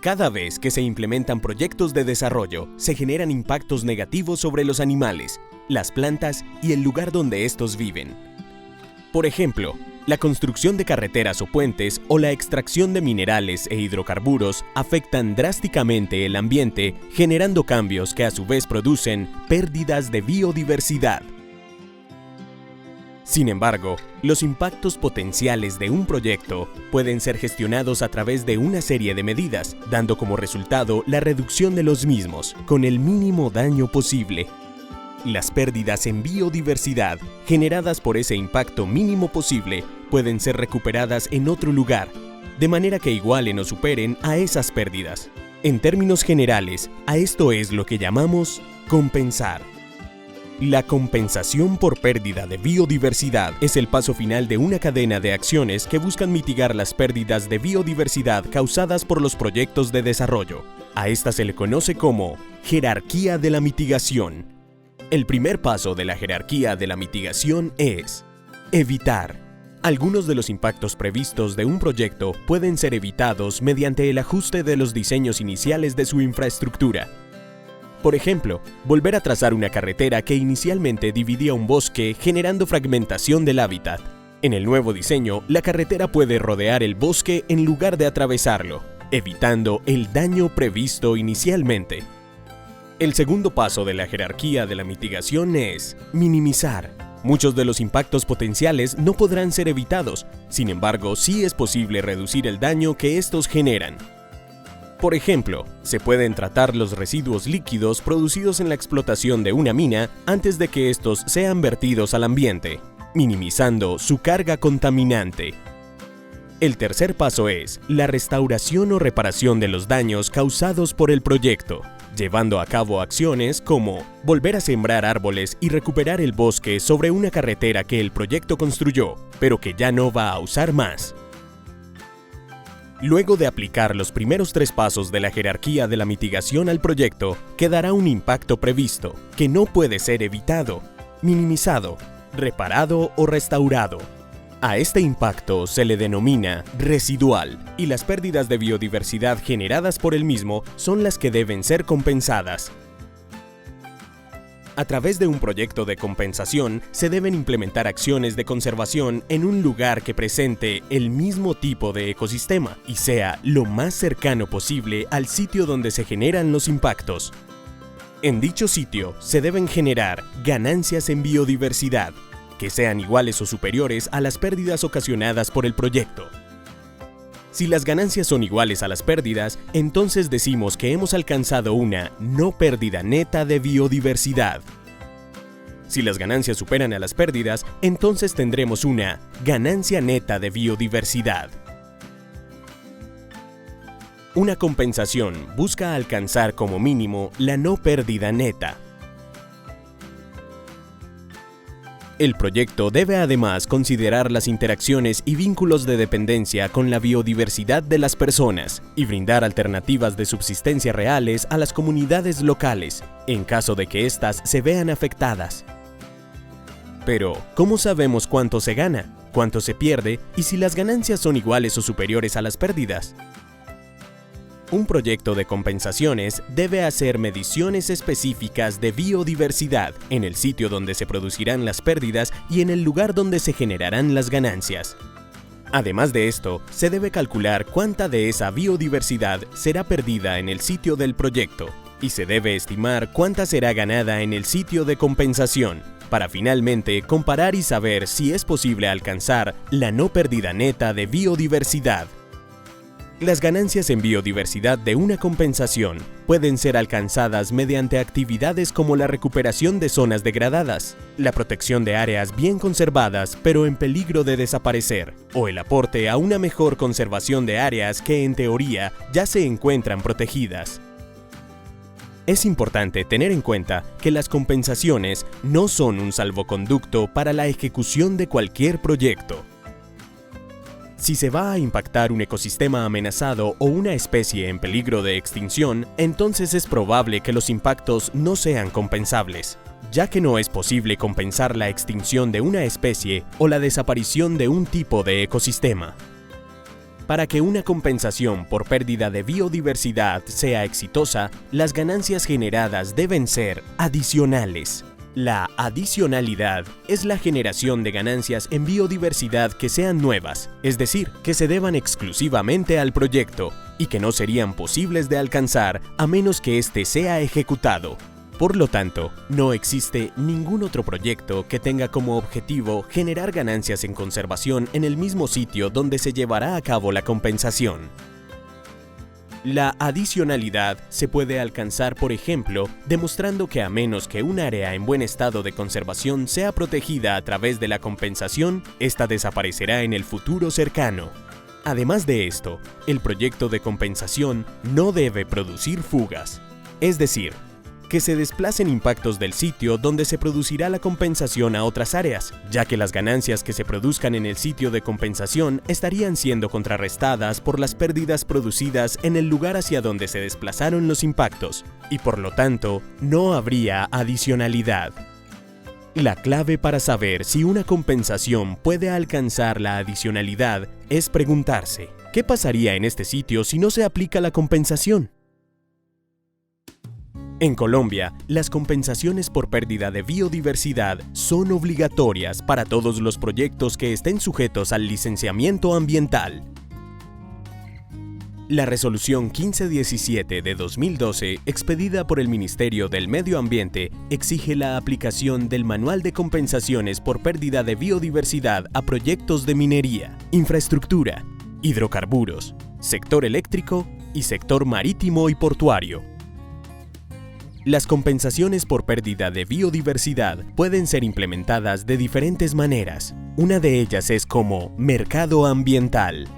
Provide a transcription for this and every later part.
Cada vez que se implementan proyectos de desarrollo, se generan impactos negativos sobre los animales, las plantas y el lugar donde estos viven. Por ejemplo, la construcción de carreteras o puentes o la extracción de minerales e hidrocarburos afectan drásticamente el ambiente, generando cambios que a su vez producen pérdidas de biodiversidad. Sin embargo, los impactos potenciales de un proyecto pueden ser gestionados a través de una serie de medidas, dando como resultado la reducción de los mismos, con el mínimo daño posible. Las pérdidas en biodiversidad generadas por ese impacto mínimo posible pueden ser recuperadas en otro lugar, de manera que igualen o superen a esas pérdidas. En términos generales, a esto es lo que llamamos compensar. La compensación por pérdida de biodiversidad es el paso final de una cadena de acciones que buscan mitigar las pérdidas de biodiversidad causadas por los proyectos de desarrollo. A esta se le conoce como jerarquía de la mitigación. El primer paso de la jerarquía de la mitigación es evitar. Algunos de los impactos previstos de un proyecto pueden ser evitados mediante el ajuste de los diseños iniciales de su infraestructura. Por ejemplo, volver a trazar una carretera que inicialmente dividía un bosque generando fragmentación del hábitat. En el nuevo diseño, la carretera puede rodear el bosque en lugar de atravesarlo, evitando el daño previsto inicialmente. El segundo paso de la jerarquía de la mitigación es minimizar. Muchos de los impactos potenciales no podrán ser evitados, sin embargo, sí es posible reducir el daño que estos generan. Por ejemplo, se pueden tratar los residuos líquidos producidos en la explotación de una mina antes de que estos sean vertidos al ambiente, minimizando su carga contaminante. El tercer paso es la restauración o reparación de los daños causados por el proyecto, llevando a cabo acciones como volver a sembrar árboles y recuperar el bosque sobre una carretera que el proyecto construyó, pero que ya no va a usar más. Luego de aplicar los primeros tres pasos de la jerarquía de la mitigación al proyecto, quedará un impacto previsto, que no puede ser evitado, minimizado, reparado o restaurado. A este impacto se le denomina residual, y las pérdidas de biodiversidad generadas por el mismo son las que deben ser compensadas. A través de un proyecto de compensación, se deben implementar acciones de conservación en un lugar que presente el mismo tipo de ecosistema y sea lo más cercano posible al sitio donde se generan los impactos. En dicho sitio, se deben generar ganancias en biodiversidad, que sean iguales o superiores a las pérdidas ocasionadas por el proyecto. Si las ganancias son iguales a las pérdidas, entonces decimos que hemos alcanzado una no pérdida neta de biodiversidad. Si las ganancias superan a las pérdidas, entonces tendremos una ganancia neta de biodiversidad. Una compensación busca alcanzar como mínimo la no pérdida neta. El proyecto debe además considerar las interacciones y vínculos de dependencia con la biodiversidad de las personas y brindar alternativas de subsistencia reales a las comunidades locales, en caso de que éstas se vean afectadas. Pero, ¿cómo sabemos cuánto se gana, cuánto se pierde y si las ganancias son iguales o superiores a las pérdidas? Un proyecto de compensaciones debe hacer mediciones específicas de biodiversidad en el sitio donde se producirán las pérdidas y en el lugar donde se generarán las ganancias. Además de esto, se debe calcular cuánta de esa biodiversidad será perdida en el sitio del proyecto y se debe estimar cuánta será ganada en el sitio de compensación, para finalmente comparar y saber si es posible alcanzar la no pérdida neta de biodiversidad. Las ganancias en biodiversidad de una compensación pueden ser alcanzadas mediante actividades como la recuperación de zonas degradadas, la protección de áreas bien conservadas pero en peligro de desaparecer, o el aporte a una mejor conservación de áreas que en teoría ya se encuentran protegidas. Es importante tener en cuenta que las compensaciones no son un salvoconducto para la ejecución de cualquier proyecto. Si se va a impactar un ecosistema amenazado o una especie en peligro de extinción, entonces es probable que los impactos no sean compensables, ya que no es posible compensar la extinción de una especie o la desaparición de un tipo de ecosistema. Para que una compensación por pérdida de biodiversidad sea exitosa, las ganancias generadas deben ser adicionales. La adicionalidad es la generación de ganancias en biodiversidad que sean nuevas, es decir, que se deban exclusivamente al proyecto y que no serían posibles de alcanzar a menos que éste sea ejecutado. Por lo tanto, no existe ningún otro proyecto que tenga como objetivo generar ganancias en conservación en el mismo sitio donde se llevará a cabo la compensación. La adicionalidad se puede alcanzar, por ejemplo, demostrando que a menos que un área en buen estado de conservación sea protegida a través de la compensación, esta desaparecerá en el futuro cercano. Además de esto, el proyecto de compensación no debe producir fugas, es decir, que se desplacen impactos del sitio donde se producirá la compensación a otras áreas, ya que las ganancias que se produzcan en el sitio de compensación estarían siendo contrarrestadas por las pérdidas producidas en el lugar hacia donde se desplazaron los impactos, y por lo tanto, no habría adicionalidad. La clave para saber si una compensación puede alcanzar la adicionalidad es preguntarse, ¿qué pasaría en este sitio si no se aplica la compensación? En Colombia, las compensaciones por pérdida de biodiversidad son obligatorias para todos los proyectos que estén sujetos al licenciamiento ambiental. La Resolución 1517 de 2012, expedida por el Ministerio del Medio Ambiente, exige la aplicación del Manual de Compensaciones por pérdida de biodiversidad a proyectos de minería, infraestructura, hidrocarburos, sector eléctrico y sector marítimo y portuario. Las compensaciones por pérdida de biodiversidad pueden ser implementadas de diferentes maneras. Una de ellas es como mercado ambiental.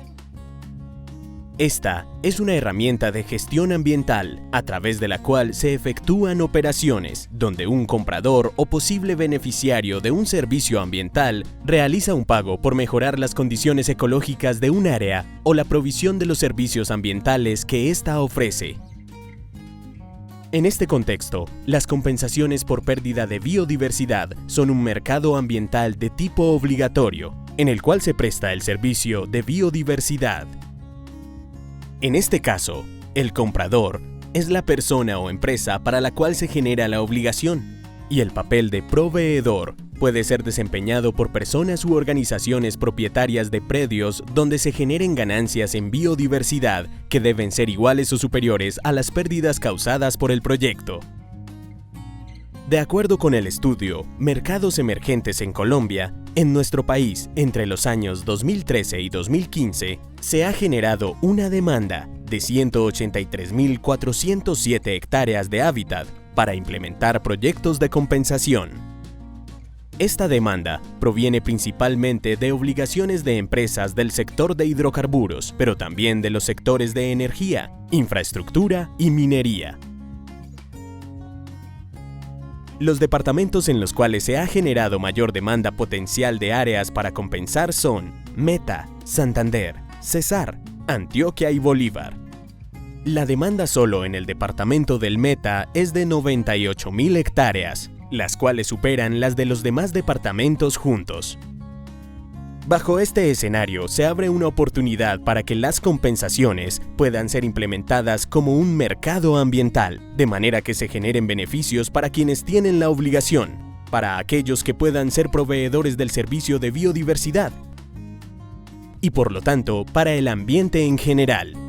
Esta es una herramienta de gestión ambiental a través de la cual se efectúan operaciones donde un comprador o posible beneficiario de un servicio ambiental realiza un pago por mejorar las condiciones ecológicas de un área o la provisión de los servicios ambientales que ésta ofrece. En este contexto, las compensaciones por pérdida de biodiversidad son un mercado ambiental de tipo obligatorio, en el cual se presta el servicio de biodiversidad. En este caso, el comprador es la persona o empresa para la cual se genera la obligación, y el papel de proveedor puede ser desempeñado por personas u organizaciones propietarias de predios donde se generen ganancias en biodiversidad que deben ser iguales o superiores a las pérdidas causadas por el proyecto. De acuerdo con el estudio Mercados Emergentes en Colombia, en nuestro país, entre los años 2013 y 2015, se ha generado una demanda de 183.407 hectáreas de hábitat para implementar proyectos de compensación. Esta demanda proviene principalmente de obligaciones de empresas del sector de hidrocarburos, pero también de los sectores de energía, infraestructura y minería. Los departamentos en los cuales se ha generado mayor demanda potencial de áreas para compensar son Meta, Santander, Cesar, Antioquia y Bolívar. La demanda solo en el departamento del Meta es de 98.000 hectáreas, las cuales superan las de los demás departamentos juntos. Bajo este escenario se abre una oportunidad para que las compensaciones puedan ser implementadas como un mercado ambiental, de manera que se generen beneficios para quienes tienen la obligación, para aquellos que puedan ser proveedores del servicio de biodiversidad y por lo tanto para el ambiente en general.